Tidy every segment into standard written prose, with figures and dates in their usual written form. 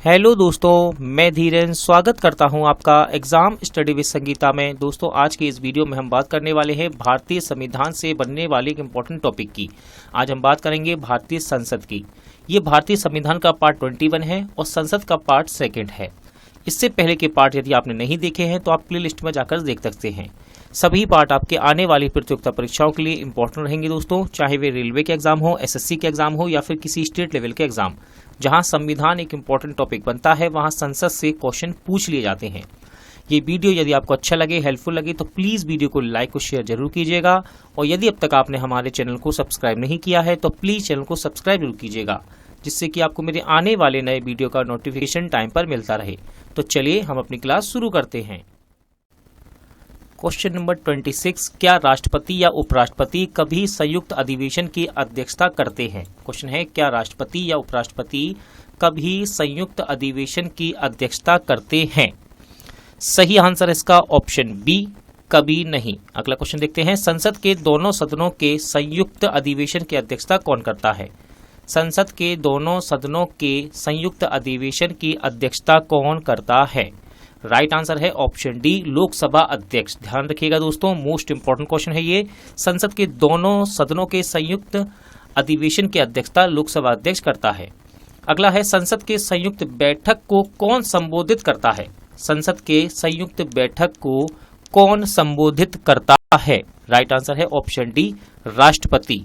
Hello दोस्तों, मैं धीरेन स्वागत करता हूं आपका एग्जाम स्टडी विद संगीता में। दोस्तों, आज के इस वीडियो में हम बात करने वाले हैं भारतीय संविधान से बनने वाले एक इम्पोर्टेंट टॉपिक की। आज हम बात करेंगे भारतीय संसद की। ये भारतीय संविधान का पार्ट 21 है और संसद का पार्ट 2 है। इससे पहले के पार्ट यदि आपने नहीं देखे हैं तो आप प्ले लिस्ट में जाकर देख सकते हैं। सभी पार्ट आपके आने वाली प्रतियोगिता परीक्षाओं के लिए इंपॉर्टेंट रहेंगे दोस्तों, चाहे वे रेलवे के एग्जाम हो, एसएससी के एग्जाम हो या फिर किसी स्टेट लेवल के एग्जाम। जहां संविधान एक इंपॉर्टेंट टॉपिक बनता है वहां संसद से क्वेश्चन पूछ लिए जाते हैं। ये वीडियो यदि आपको अच्छा लगे, हेल्पफुल लगे तो प्लीज वीडियो को लाइक और शेयर जरूर कीजिएगा। और यदि अब तक आपने हमारे चैनल को सब्सक्राइब नहीं किया है तो प्लीज चैनल को सब्सक्राइब जरूर कीजिएगा, जिससे कि आपको मेरे आने वाले नए वीडियो का नोटिफिकेशन टाइम पर मिलता रहे। तो चलिए हम अपनी क्लास शुरू करते हैं। क्वेश्चन नंबर 26, क्या राष्ट्रपति या उपराष्ट्रपति कभी संयुक्त अधिवेशन की अध्यक्षता करते हैं? क्वेश्चन है, क्या राष्ट्रपति या उपराष्ट्रपति कभी संयुक्त अधिवेशन की अध्यक्षता करते हैं? सही आंसर इसका ऑप्शन बी, कभी नहीं। अगला क्वेश्चन देखते हैं, संसद के दोनों सदनों के संयुक्त अधिवेशन की अध्यक्षता कौन करता है? संसद के दोनों सदनों के संयुक्त अधिवेशन की अध्यक्षता कौन करता है? राइट आंसर है ऑप्शन डी, लोकसभा अध्यक्ष। ध्यान रखिएगा दोस्तों, मोस्ट इंपॉर्टेंट क्वेश्चन है ये। संसद के दोनों सदनों के संयुक्त अधिवेशन की अध्यक्षता लोकसभा अध्यक्ष करता है। अगला है, संसद के संयुक्त बैठक को कौन संबोधित करता है? संसद के संयुक्त बैठक को कौन संबोधित करता है? राइट आंसर है ऑप्शन डी, राष्ट्रपति।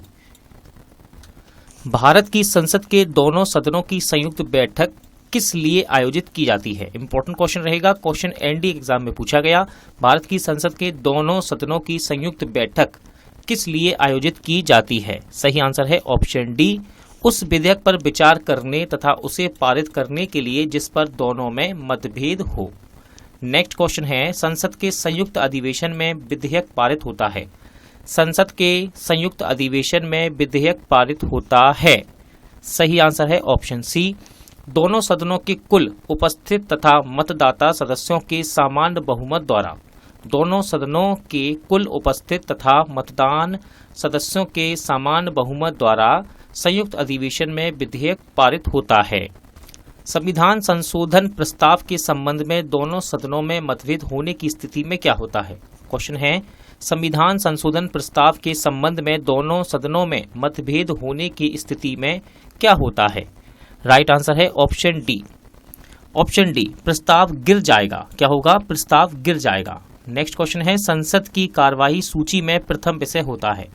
भारत की संसद के दोनों सदनों की संयुक्त बैठक किस लिए आयोजित की जाती है? इंपॉर्टेंट क्वेश्चन रहेगा, क्वेश्चन एनडी एग्जाम में पूछा गया। भारत की संसद के दोनों सदनों की संयुक्त बैठक किस लिए आयोजित की जाती है? सही आंसर है ऑप्शन डी, उस विधेयक पर विचार करने तथा उसे पारित करने के लिए जिस पर दोनों में मतभेद हो। नेक्स्ट क्वेश्चन है, संसद के संयुक्त अधिवेशन में विधेयक पारित होता है। संसद के संयुक्त अधिवेशन में विधेयक पारित होता है। सही आंसर है ऑप्शन सी, दोनों सदनों के कुल उपस्थित तथा मतदाता सदस्यों के सामान्य बहुमत द्वारा। दोनों सदनों के कुल उपस्थित तथा मतदान सदस्यों के सामान्य बहुमत द्वारा संयुक्त अधिवेशन में विधेयक पारित होता है। संविधान संशोधन प्रस्ताव के संबंध में दोनों सदनों में मतभेद होने की स्थिति में क्या होता है? क्वेश्चन है, संविधान संशोधन प्रस्ताव के संबंध में दोनों सदनों में मतभेद होने की स्थिति में क्या होता है? राइट आंसर है ऑप्शन डी। ऑप्शन डी, प्रस्ताव गिर जाएगा। क्या होगा? प्रस्ताव गिर जाएगा। नेक्स्ट क्वेश्चन है, संसद की कार्यवाही सूची में प्रथम विषय होता है।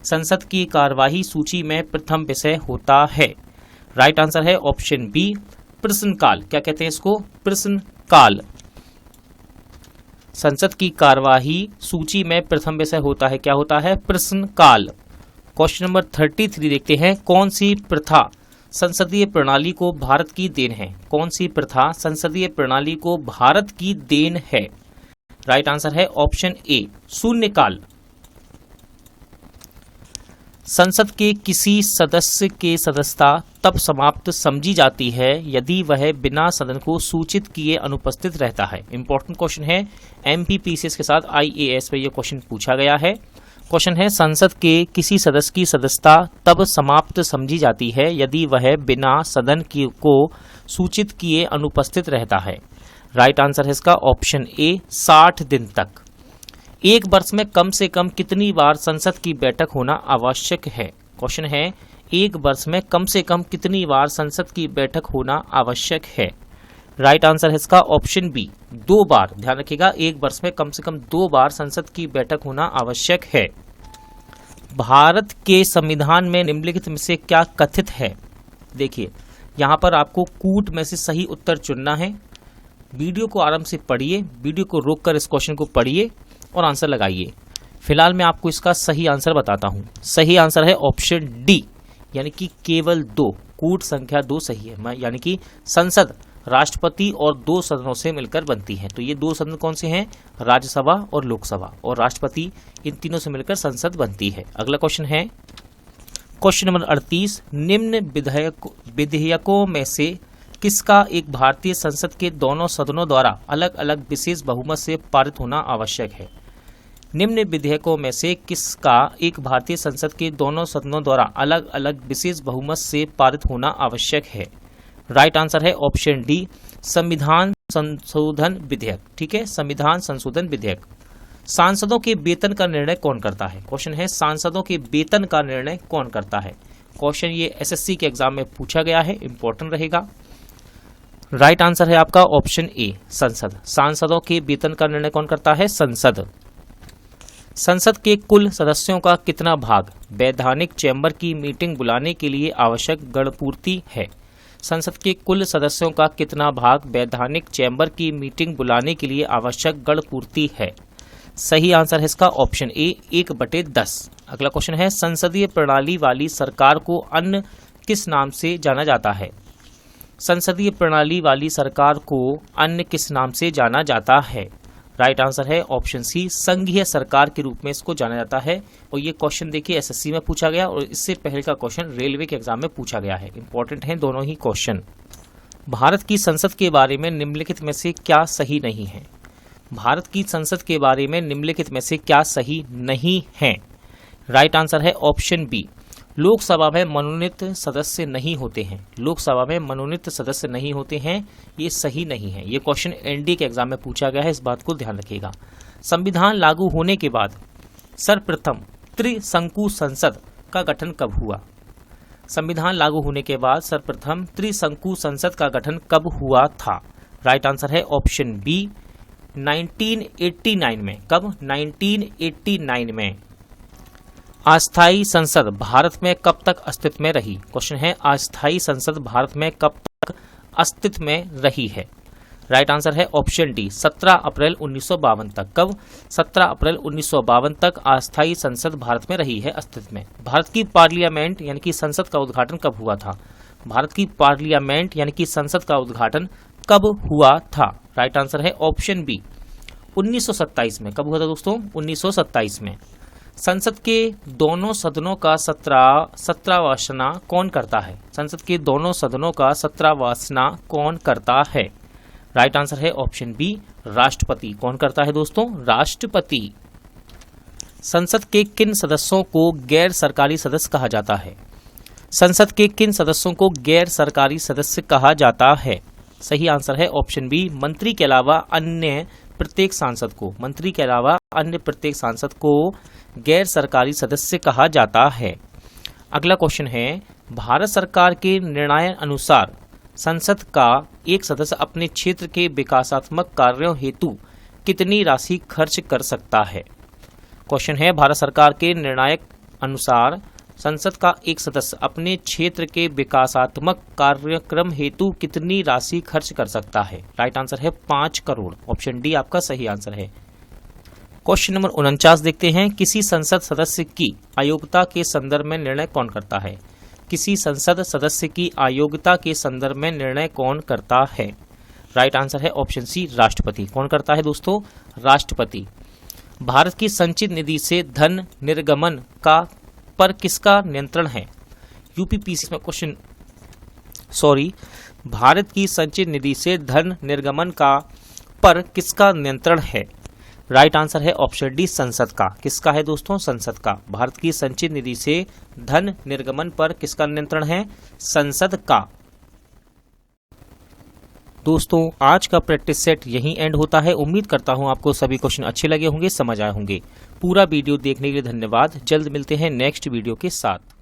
संसद की कार्यवाही सूची में प्रथम विषय होता है। राइट आंसर है ऑप्शन बी, प्रश्नकाल। क्या कहते हैं इसको? प्रश्नकाल। संसद की कार्यवाही सूची में प्रथम विषय होता है। क्या होता है? प्रश्नकाल। क्वेश्चन नंबर 33 देखते हैं, कौन सी प्रथा संसदीय प्रणाली को भारत की देन है? कौन सी प्रथा संसदीय प्रणाली को भारत की देन है? राइट आंसर है ऑप्शन ए, शून्यकाल। संसद के किसी सदस्य के सदस्यता तब समाप्त समझी जाती है यदि वह बिना सदन को सूचित किए अनुपस्थित रहता है। इंपॉर्टेंट क्वेश्चन है, एमपीपीसीएस के साथ आईएएस पे यह क्वेश्चन पूछा गया है। क्वेश्चन है, संसद के किसी सदस्य की सदस्यता तब समाप्त समझी जाती है यदि वह बिना सदन को सूचित किए अनुपस्थित रहता है। राइट आंसर है इसका ऑप्शन ए, 60 दिन तक। एक वर्ष में कम से कम कितनी बार संसद की बैठक होना आवश्यक है? क्वेश्चन है, एक वर्ष में कम से कम कितनी बार संसद की बैठक होना आवश्यक है? राइट आंसर है इसका ऑप्शन बी, 2 बार। ध्यान रखिएगा, एक वर्ष में कम से कम 2 बार संसद की बैठक होना आवश्यक है। भारत के संविधान में निम्नलिखित में से क्या कथित है? देखिए, यहाँ पर आपको कूट में से सही उत्तर चुनना है। वीडियो को आराम से पढ़िए, वीडियो को रोककर इस क्वेश्चन को पढ़िए और आंसर लगाइए। फिलहाल मैं आपको इसका सही आंसर बताता हूँ। सही आंसर है ऑप्शन डी, यानी कि केवल 2, कूट संख्या 2 सही है। यानी कि संसद राष्ट्रपति और 2 सदनों से मिलकर बनती है। तो ये 2 सदन कौन से हैं? राज्यसभा और लोकसभा, और राष्ट्रपति, इन तीनों से मिलकर संसद बनती है। अगला क्वेश्चन है, क्वेश्चन नंबर 38, निम्न विधेयकों में से किसका एक भारतीय संसद के दोनों सदनों द्वारा अलग अलग विशेष बहुमत से पारित होना आवश्यक है? निम्न विधेयकों में से किसका एक भारतीय संसद के दोनों सदनों द्वारा अलग अलग विशेष बहुमत से पारित होना आवश्यक है? राइट आंसर है ऑप्शन डी, संविधान संशोधन विधेयक। ठीक है, संविधान संशोधन विधेयक। सांसदों के वेतन का निर्णय कौन करता है? क्वेश्चन है सांसदों के वेतन का निर्णय कौन करता है। क्वेश्चन ये एसएससी के एग्जाम में पूछा गया है, इंपॉर्टेंट रहेगा। राइट आंसर है आपका ऑप्शन ए, संसद। सांसदों के वेतन का निर्णय कौन करता है? संसद। संसद के कुल सदस्यों का कितना भाग वैधानिक चैम्बर की मीटिंग बुलाने के लिए आवश्यक गणपूर्ति है? संसद के कुल सदस्यों का कितना भाग वैधानिक चैम्बर की मीटिंग बुलाने के लिए आवश्यक गणपूर्ति है? सही आंसर है इसका ऑप्शन ए, 1/10। अगला क्वेश्चन है संसदीय प्रणाली वाली सरकार को अन्य किस नाम से जाना जाता है? संसदीय प्रणाली वाली सरकार को अन्य किस नाम से जाना जाता है? राइट आंसर है ऑप्शन सी, संघीय सरकार के रूप में इसको जाना जाता है। और ये क्वेश्चन देखिए एसएससी में पूछा गया और इससे पहले का क्वेश्चन रेलवे के एग्जाम में पूछा गया है। इंपॉर्टेंट है दोनों ही क्वेश्चन। भारत की संसद के बारे में निम्नलिखित में से क्या सही नहीं है? भारत की संसद के बारे में निम्नलिखित में से क्या सही नहीं है? राइट आंसर है ऑप्शन बी, लोकसभा में मनोनीत सदस्य नहीं होते हैं। लोकसभा में मनोनीत सदस्य नहीं होते हैं, ये सही नहीं है। ये क्वेश्चन एनडीए के एग्जाम में पूछा गया है, इस बात को ध्यान रखिएगा। संविधान लागू होने के बाद सर्वप्रथम त्रिशंकु संसद का गठन कब हुआ? संविधान लागू होने के बाद सर्वप्रथम त्रिशंकु संसद का गठन कब हुआ था? राइट आंसर है ऑप्शन बी, 1989 में। कब? 1989 में। अस्थायी संसद भारत में कब तक अस्तित्व में रही? क्वेश्चन है अस्थायी संसद भारत में कब तक अस्तित्व में रही है? राइट आंसर है ऑप्शन डी, 17 अप्रैल 1952 तक। कब? 17 अप्रैल 1952 तक अस्थायी संसद भारत में रही है अस्तित्व में। भारत की पार्लियामेंट यानी कि संसद का उद्घाटन कब हुआ था? भारत की पार्लियामेंट यानी कि संसद का उद्घाटन कब हुआ था? राइट आंसर है ऑप्शन बी, 1927 में। कब हुआ था दोस्तों? 1927 में। संसद के दोनों सदनों का 17वासना कौन करता है? संसद के दोनों सदनों का 17वासना कौन करता है? राइट आंसर है ऑप्शन बी, राष्ट्रपति। कौन करता है दोस्तों? राष्ट्रपति। संसद के किन सदस्यों को गैर सरकारी सदस्य कहा जाता है? संसद के किन सदस्यों को गैर सरकारी सदस्य कहा जाता है? सही आंसर है ऑप्शन बी, मंत्री के अलावा अन्य प्रत्येक सांसद को। मंत्री के अलावा अन्य प्रत्येक सांसद को गैर सरकारी सदस्य कहा जाता है। अगला क्वेश्चन है भारत सरकार के निर्णय अनुसार संसद का एक सदस्य अपने क्षेत्र के विकासात्मक कार्यों हेतु कितनी राशि खर्च कर सकता है? क्वेश्चन है भारत सरकार के निर्णय अनुसार संसद का एक सदस्य अपने क्षेत्र के विकासात्मक कार्यक्रम हेतु कितनी राशि खर्च कर सकता है? राइट आंसर है 5 करोड़। ऑप्शन डी आपका सही आंसर है। क्वेश्चन नंबर 49 देखते हैं, किसी संसद सदस्य की अयोग्यता के संदर्भ में निर्णय कौन करता है? किसी संसद सदस्य की अयोग्यता के संदर्भ में निर्णय कौन करता है? राइट आंसर है ऑप्शन सी, राष्ट्रपति। कौन करता है दोस्तों? राष्ट्रपति। भारत की संचित निधि से धन निर्गमन का पर किसका नियंत्रण है? यूपीपीसी में क्वेश्चन भारत की संचित निधि से धन निर्गमन का पर किसका नियंत्रण है? राइट आंसर है ऑप्शन डी, संसद का। किसका है दोस्तों? संसद का। भारत की संचित निधि से धन निर्गमन पर किसका नियंत्रण है? संसद का। दोस्तों आज का प्रैक्टिस सेट यहीं एंड होता है। उम्मीद करता हूं आपको सभी क्वेश्चन अच्छे लगे होंगे, समझ आए होंगे। पूरा वीडियो देखने के लिए धन्यवाद। जल्द मिलते हैं नेक्स्ट वीडियो के साथ।